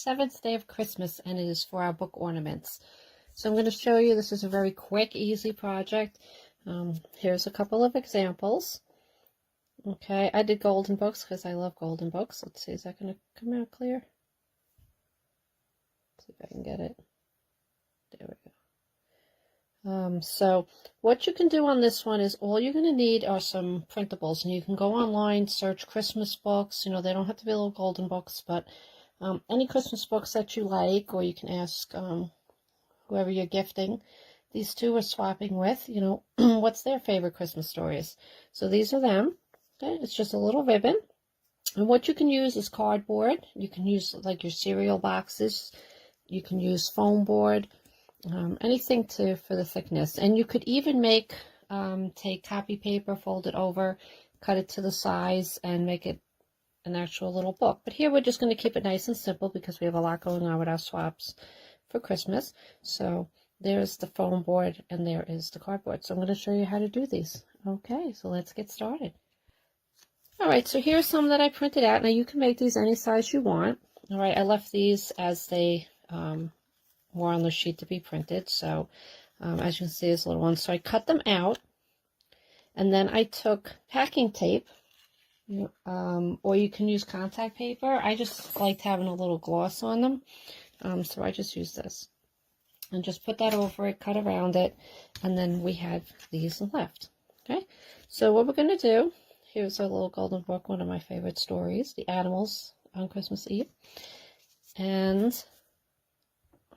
7th day of Christmas, and it is for our book ornaments. So I'm going to show you, this is a very quick, easy project. Here's a couple of examples. Okay, I did golden books because I love golden books. Let's see, is that going to come out clear? Let's see if I can get it. There we go. So what you can do on this one is all you're going to need are some printables, and you can go online, search Christmas books. You know, they don't have to be little golden books, but any Christmas books that you like, or you can ask whoever you're gifting. These two are swapping with, you know, what's their favorite Christmas stories. So these are them. Okay, it's just a little ribbon. And what you can use is cardboard. You can use like your cereal boxes. You can use foam board. Anything for the thickness. And you could even make, take copy paper, fold it over, cut it to the size, and make it an actual little book. But here we're just going to keep it nice and simple because we have a lot going on with our swaps for Christmas. So there's the foam board and there is the cardboard. So I'm going to show you how to do these. Okay, so let's get started. All right, so here's some that I printed out. Now you can make these any size you want. All right, I left these as they were on the sheet to be printed. So as you can see, there's little ones. So I cut them out, and then I took packing tape, or you can use contact paper. I just liked having a little gloss on them, so I just use this. And just put that over it, cut around it, and then we have these left. Okay, so what we're going to do, here's a little golden book, one of my favorite stories, The Animals on Christmas Eve. And let's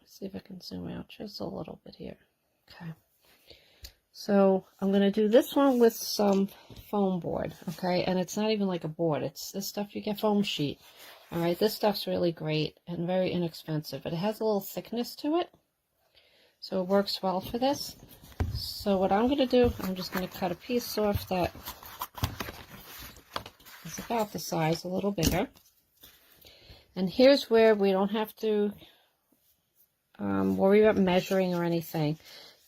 see if I can zoom out just a little bit here. Okay, so I'm going to do this one with some foam board, okay, and it's not even like a board, it's this stuff you get, foam sheet. All right, this stuff's really great and very inexpensive, but it has a little thickness to it, so it works well for this. So what I'm going to do, I'm just going to cut a piece off that is about the size, a little bigger. And here's where we don't have to worry about measuring or anything.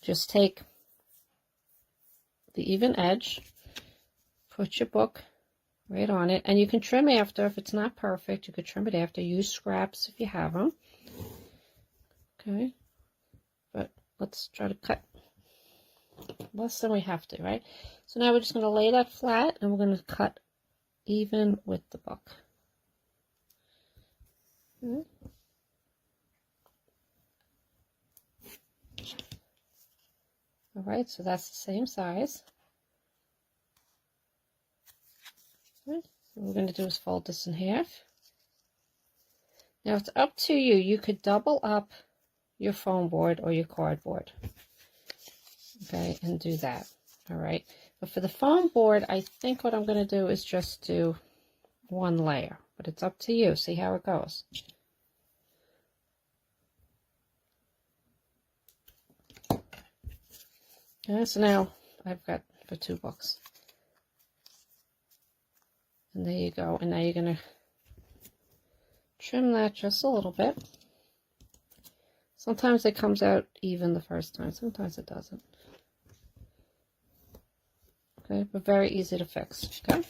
Just take the even edge, put your book right on it, and you can trim after. If it's not perfect, you could trim it after. Use scraps if you have them. Okay, but let's try to cut less than we have to, right? So now we're just going to lay that flat, and we're going to cut even with the book. Okay. All right, so that's the same size. All right, so what we're going to do is fold this in half. Now it's up to you. You could double up your foam board or your cardboard, okay, and do that. All right, but for the foam board, I think what I'm going to do is just do one layer, but it's up to you. See how it goes. Okay, so now I've got for 2 books. And there you go. And now you're going to trim that just a little bit. Sometimes it comes out even the first time. Sometimes it doesn't. Okay, but very easy to fix. Okay.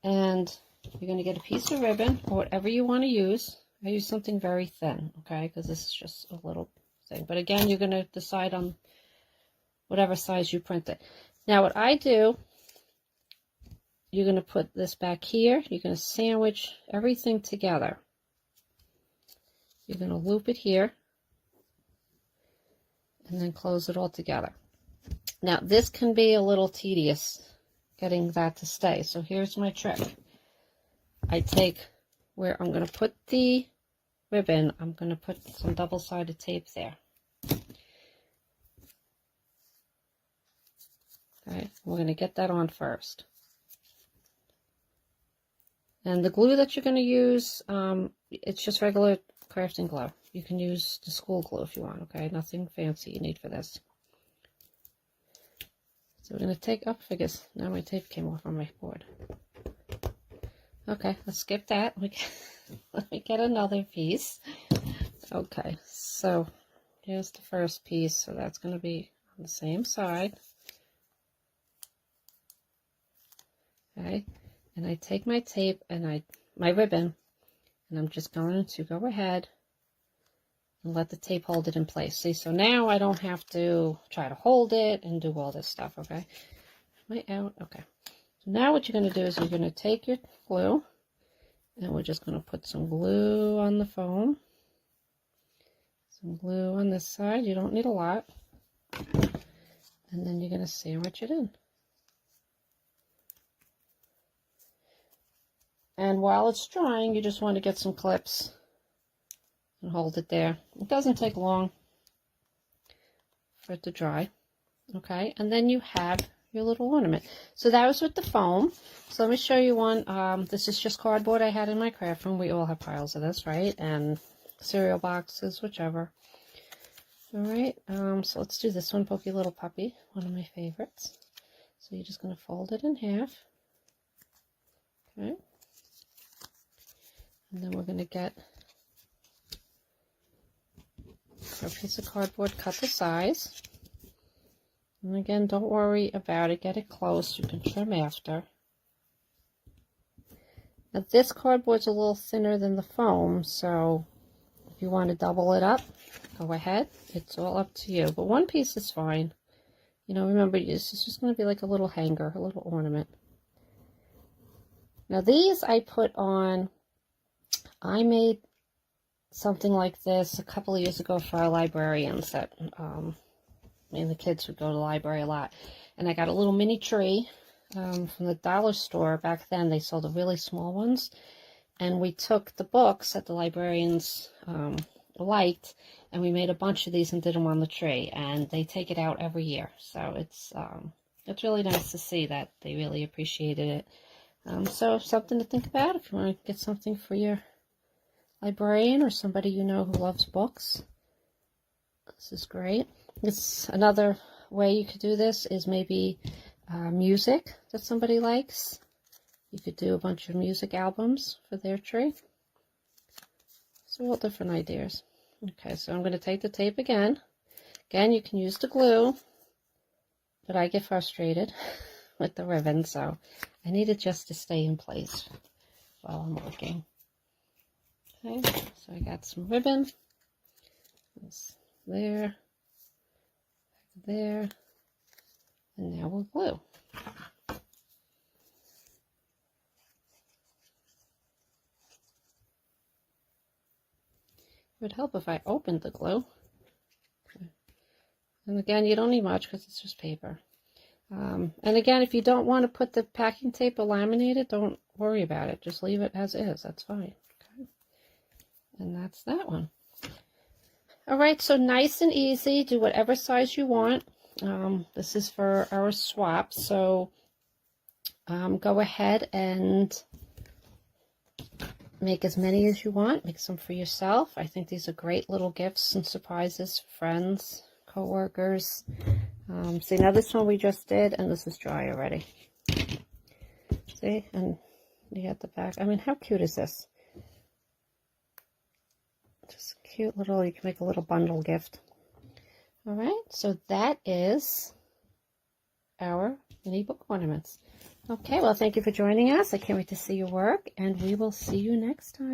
And you're going to get a piece of ribbon or whatever you want to use. I use something very thin, okay, because this is just a little thing. But again, you're going to decide on whatever size you print it. Now what I do, you're going to put this back here. You're going to sandwich everything together. You're going to loop it here and then close it all together. Now this can be a little tedious getting that to stay. So here's my trick. I take where I'm going to put the ribbon, I'm going to put some double-sided tape there. Okay, we're going to get that on first. And the glue that you're going to use, it's just regular crafting glue. You can use the school glue if you want, okay? Nothing fancy you need for this. So we're going to take up, I guess now my tape came off on my board. Okay, let's skip that. Let me get another piece. Okay, so here's the first piece. So that's going to be on the same side. Okay, and I take my tape and my ribbon, And I'm just going to go ahead and let the tape hold it in place. See, so now I don't have to try to hold it and do all this stuff, okay? Am I out? Okay. So now what you're going to do is you're going to take your glue, and we're just going to put some glue on the foam. Some glue on this side. You don't need a lot. And then you're going to sandwich it in. And while it's drying, you just want to get some clips and hold it there. It doesn't take long for it to dry. Okay, and then you have your little ornament. So that was with the foam. So let me show you one. This is just cardboard I had in my craft room. We all have piles of this, right? And cereal boxes, whichever. All right, so let's do this one, Pokey Little Puppy, one of my favorites. So you're just going to fold it in half. Okay. And then we're going to get a piece of cardboard, cut the size. And again, don't worry about it. Get it close. You can trim after. Now this cardboard's a little thinner than the foam, so if you want to double it up, go ahead. It's all up to you. But one piece is fine. You know, remember, this is just going to be like a little hanger, a little ornament. Now these I put on, I made something like this a couple of years ago for our librarians that, and the kids would go to the library a lot. And I got a little mini tree from the dollar store. Back then they sold the really small ones. And we took the books that the librarians liked, and we made a bunch of these and did them on the tree. And they take it out every year. So it's really nice to see that they really appreciated it. So something to think about if you want to get something for your librarian or somebody you know who loves books. This is great. It's another way you could do this is maybe music that somebody likes. You could do a bunch of music albums for their tree. So all different ideas. Okay, so I'm going to take the tape again. Again, you can use the glue, but I get frustrated with the ribbon, so I need it just to stay in place while I'm working. Okay, so I got some ribbon. This there, there, and now we'll glue. It would help if I opened the glue. Okay. And again, you don't need much because it's just paper. And again, if you don't want to put the packing tape or laminate it, don't worry about it. Just leave it as is. That's fine. Okay. And that's that one. All right, so nice and easy. Do whatever size you want. This is for our swap. So go ahead and make as many as you want. Make some for yourself. I think these are great little gifts and surprises for friends, co-workers. See, now this one we just did, and this is dry already. See, and you got the back. I mean, how cute is this? Just cute little, you can make a little bundle gift. All right, so that is our mini book ornaments. Okay, well, thank you for joining us. I can't wait to see your work, and we will see you next time.